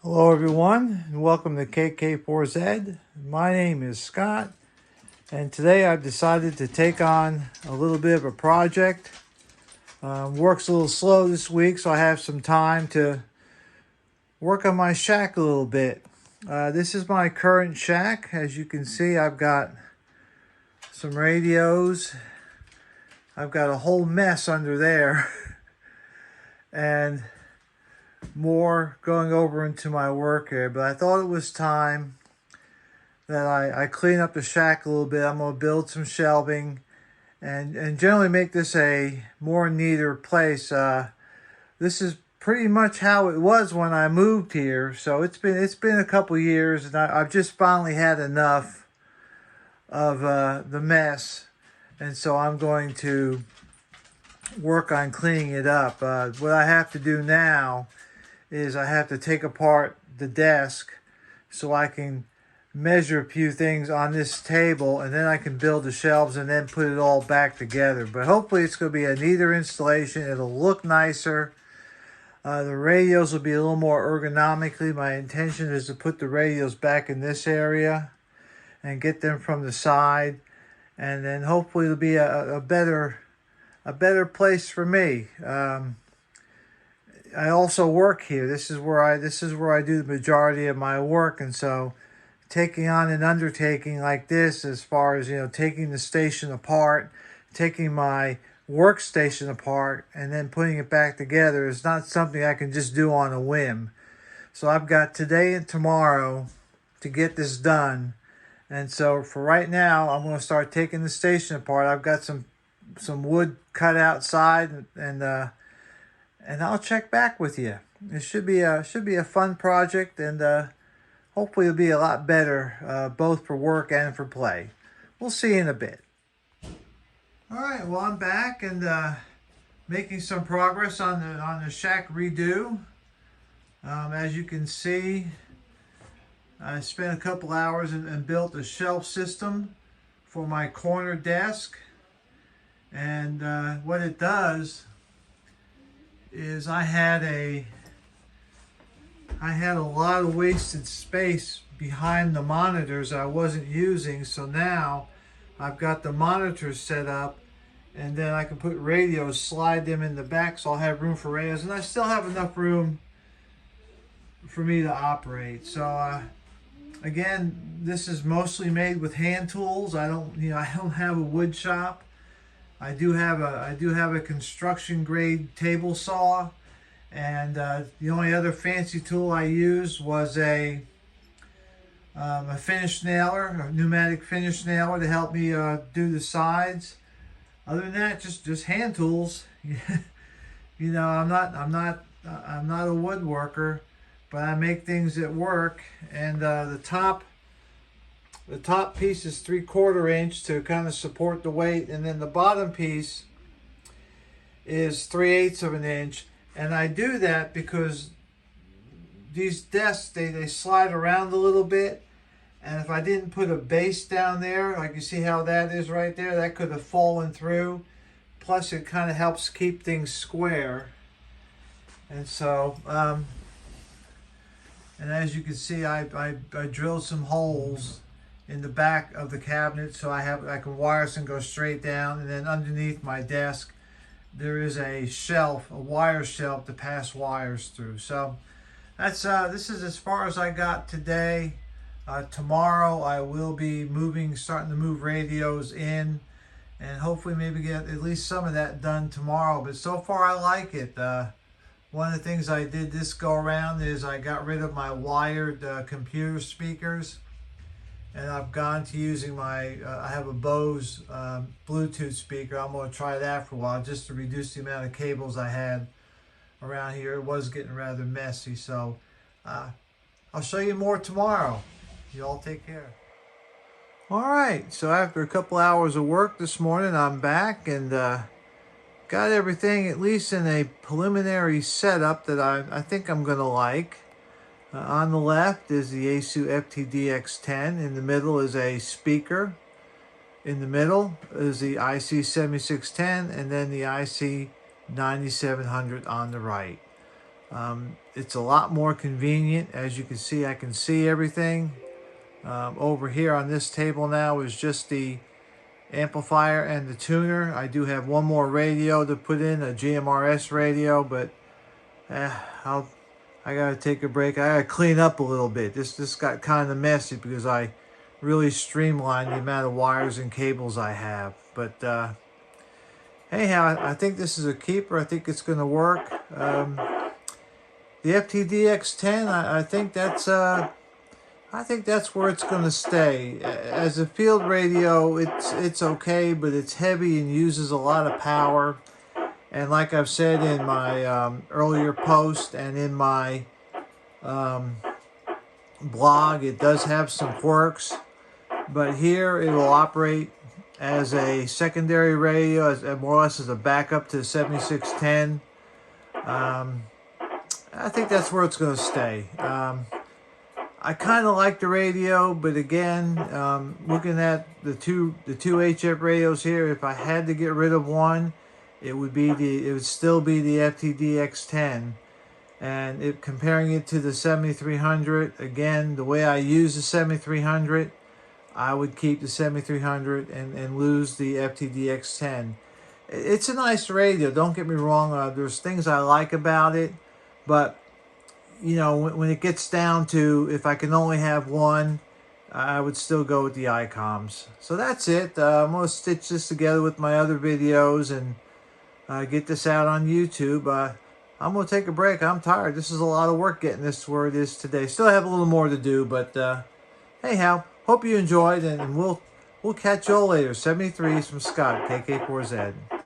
Hello everyone and welcome to KK4Z. My name is Scott and today I've decided to take on a little bit of a project. Work's a little slow this week, so I have some time to work on my shack a little bit. This is my current shack. As you can see, I've got some radios. I've got a whole mess under there and more going over into my work area, but I thought it was time that I clean up the shack a little bit. I'm going to build some shelving and generally make this a more neater place. This is pretty much how it was when I moved here, so it's been a couple years, and I've just finally had enough of the mess, and so I'm going to work on cleaning it up. What I have to do now is I have to take apart the desk so I can measure a few things on this table, and then I can build the shelves and then put it all back together. But hopefully it's going to be a neater installation. It'll look nicer. The radios will be a little more ergonomically. My intention is to put the radios back in this area and get them from the side, and then hopefully it'll be a better place for me. I also work here. This is where I do the majority of my work, and so taking on an undertaking like this, as far as taking the station apart, taking my workstation apart, and then putting it back together is not something I can just do on a whim. So I've got today and tomorrow to get this done, and so for right now, I'm going to start taking the station apart. I've got some wood cut outside, and I'll check back with you. It should be a fun project, and hopefully it'll be a lot better, both for work and for play. We'll see in a bit. All right, well, I'm back and making some progress on the shack redo. As you can see, I spent a couple hours and built a shelf system for my corner desk, and what it does is I had a lot of wasted space behind the monitors I wasn't using, so now I've got the monitors set up, and then I can put radios, slide them in the back, so I'll have room for radios, and I still have enough room for me to operate. So again, this is mostly made with hand tools. I don't have a wood shop. I do have a construction grade table saw, and the only other fancy tool I used was a finish nailer, a pneumatic finish nailer, to help me do the sides. Other than that, just hand tools. I'm not a woodworker, but I make things that work. And the top piece is 3/4 inch to kind of support the weight, and then the bottom piece is 3/8 of an inch. And I do that because these desks, they slide around a little bit, and if I didn't put a base down there, like you see how that is right there, that could have fallen through. Plus it kind of helps keep things square. And so and as you can see, I drilled some holes in the back of the cabinet, so I can wires and go straight down, and then underneath my desk there is a shelf, a wire shelf to pass wires through. So that's this is as far as I got today. Tomorrow I will be starting to move radios in, and hopefully maybe get at least some of that done tomorrow. But so far I like it. One of the things I did this go around is I got rid of my wired computer speakers, and I've gone to using I have a Bose Bluetooth speaker. I'm going to try that for a while, just to reduce the amount of cables I had around here. It was getting rather messy, so I'll show you more tomorrow. You all take care. All right, so after a couple hours of work this morning, I'm back and got everything at least in a preliminary setup that I think I'm going to like. On the left is the ASU FTDX10. In the middle is a speaker. In the middle is the IC7610, and then the IC9700 on the right. It's a lot more convenient. As you can see, I can see everything. Over here on this table now is just the amplifier and the tuner. I do have one more radio to put in, a GMRS radio, but I gotta take a break. I gotta clean up a little bit. This got kind of messy because I really streamlined the amount of wires and cables I have. But anyhow, I think this is a keeper. I think it's gonna work. The FTDX10, I think that's where it's going to stay. As a field radio, it's okay, but it's heavy and uses a lot of power. And like I've said in my earlier post and in my blog, it does have some quirks. But here it will operate as a secondary radio, as more or less as a backup to the 7610. I think that's where it's going to stay. I kind of like the radio, but again, looking at the two HF radios here, if I had to get rid of one, it would still be the FTDX10. And comparing it to the 7300, again, the way I use the 7300, I would keep the 7300 and lose the FTDX10. It's a nice radio, don't get me wrong. There's things I like about it, but you know, when it gets down to if I can only have one, I would still go with the ICOMs. So that's it. I'm going to stitch this together with my other videos and get this out on YouTube. I'm going to take a break. I'm tired. This is a lot of work getting this to where it is today. Still have a little more to do, but anyhow, hope you enjoyed, and we'll catch you all later. 73s from Scott, KK4Z.